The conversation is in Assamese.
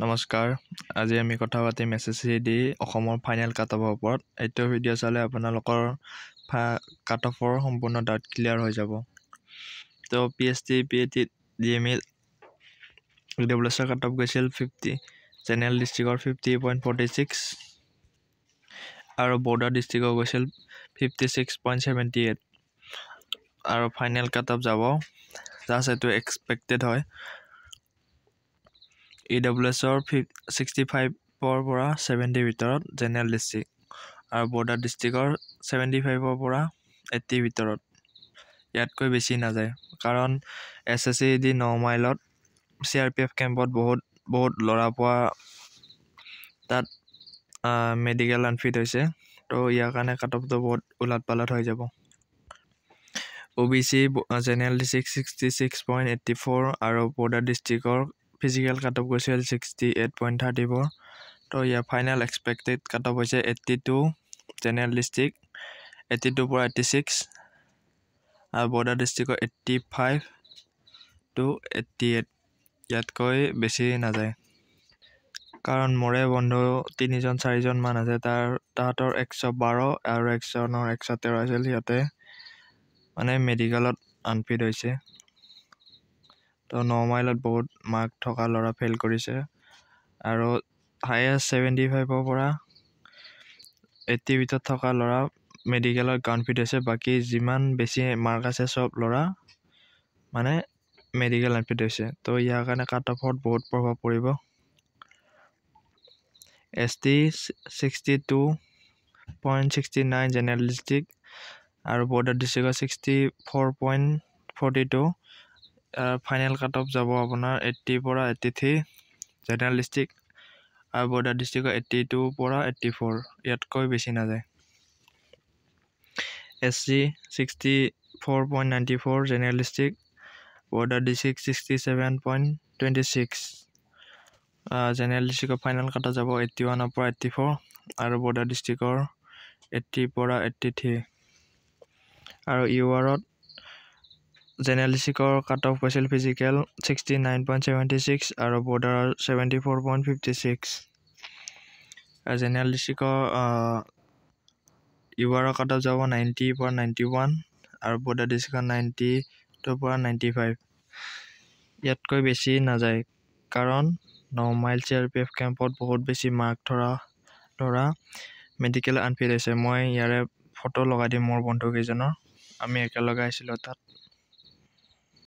নমস্কাৰ আজি আমি কথা পাতিম এছএছচিডি অসমৰ ফাইনেল কাটঅফৰ ওপৰত। এইটো ভিডিঅ' চালে আপোনালোকৰ কাটঅফৰ সম্পূৰ্ণ ডাউট ক্লিয়াৰ হৈ যাব। তো পিএছটি পিএটি ডিএমই ইডব্লিউএছৰ কাটঅফ গৈছিল 50, জেনেৰেল ডিষ্ট্ৰিক্টৰ 50.46 আৰু বৰ্ডাৰ ডিষ্ট্ৰিক্টৰ গৈছিল 56.78 আৰু ফাইনেল কাটঅফ যাব জাষ্ট এইটো এক্সপেক্টেড হয় ইডব্লিউএছৰ 65ৰ পৰা 70 ভিতৰত, জেনেৰেল ডিষ্ট্ৰিক্ট আৰু বৰ্ডাৰ ডিষ্ট্ৰিক্টৰ 75ৰ পৰা 80 ভিতৰত। ইয়াতকৈ বেছি নাযায় কাৰণ এছএছচিডি 9 মাইলত CRPF কেম্পত বহুত ল'ৰা পোৱা তাত মেডিকেল আনফিট হৈছে। তো ইয়াৰ কাৰণে কাটঅফটো বহুত উলাট পালাট হৈ যাব। OBC জেনেৰেল ডিষ্ট্ৰিক্ট 66.84 আৰু বৰ্ডাৰ ডিষ্ট্ৰিক্টৰ ফিজিকেল কাটঅফ গৈছিল 68.34। তো ইয়াৰ ফাইনেল এক্সপেক্টেড কাটঅফ হৈছে 82, জেনেৰেল ডিষ্ট্ৰিক্ট 82 পৰা 86 আৰু বৰ্ডাৰ ডিষ্ট্ৰিক্টৰ 85 to 88। ইয়াতকৈ বেছি নাযায় কাৰণ মোৰে বন্ধু 3-4জন মান আছে, তাহাঁতৰ 112 আৰু 113 আছিল। সিহঁতে মানে মেডিকেলত আনফিট হৈছে। তো 9 মাইলত বহুত মাৰ্ক থকা ল'ৰা ফেইল কৰিছে আৰু হায়েষ্ট 75ৰ পৰা 80 ভিতৰত থকা ল'ৰা মেডিকেলত আনফিট হৈছে। বাকী যিমান বেছি মাৰ্ক আছে চব ল'ৰা মানে মেডিকেল আনফিট হৈছে। তো ইয়াৰ কাৰণে কাটঅফত বহুত প্ৰভাৱ পৰিব। ST 62.69 জেনেৰেল ডিষ্ট্ৰিক্ট আৰু বৰ্ডাৰ ডিষ্ট্ৰিক্টৰ 64.42। ফাইনেল কাটঅফ যাব আপোনাৰ 80 পৰা 83, জেনেৰেল ডিষ্ট্ৰিক্ট আৰু বৰ্ডাৰ ডিষ্ট্ৰিক্টৰ 82 পৰা 84। ইয়াতকৈ বেছি নাযায়। SC 64.94 general district, border district 67.26। General ডিষ্ট্ৰিক্টৰ ফাইনেল কাটা যাব 81 পৰা 84 আৰু বৰ্ডাৰ ডিষ্ট্ৰিক্টৰ 80 পৰা 83। আৰু ইউআৰত জেনেৰেল ডিষ্ট্ৰিক্টৰ কাট অফ গৈছিল ফিজিকেল 69.76 আৰু বৰ্ডাৰ 74.56। আৰু জেনেৰেল ডিষ্ট্ৰিক্টৰ ইউআৰৰ কাট অফ যাব 90 পৰা 91 আৰু বৰ্ডাৰ ডিষ্ট্ৰিক্টৰ 92 পৰা 95। ইয়াতকৈ বেছি নাযায় কাৰণ 9 মাইল CRPF কেম্পত বহুত বেছি মাৰ্ক ধৰা মেডিকেল আনফিট হৈছে। মই ইয়াৰে ফটো লগাই দিম মোৰ বন্ধু কেইজনৰ, আমি একেলগে আহিছিলোঁ তাত।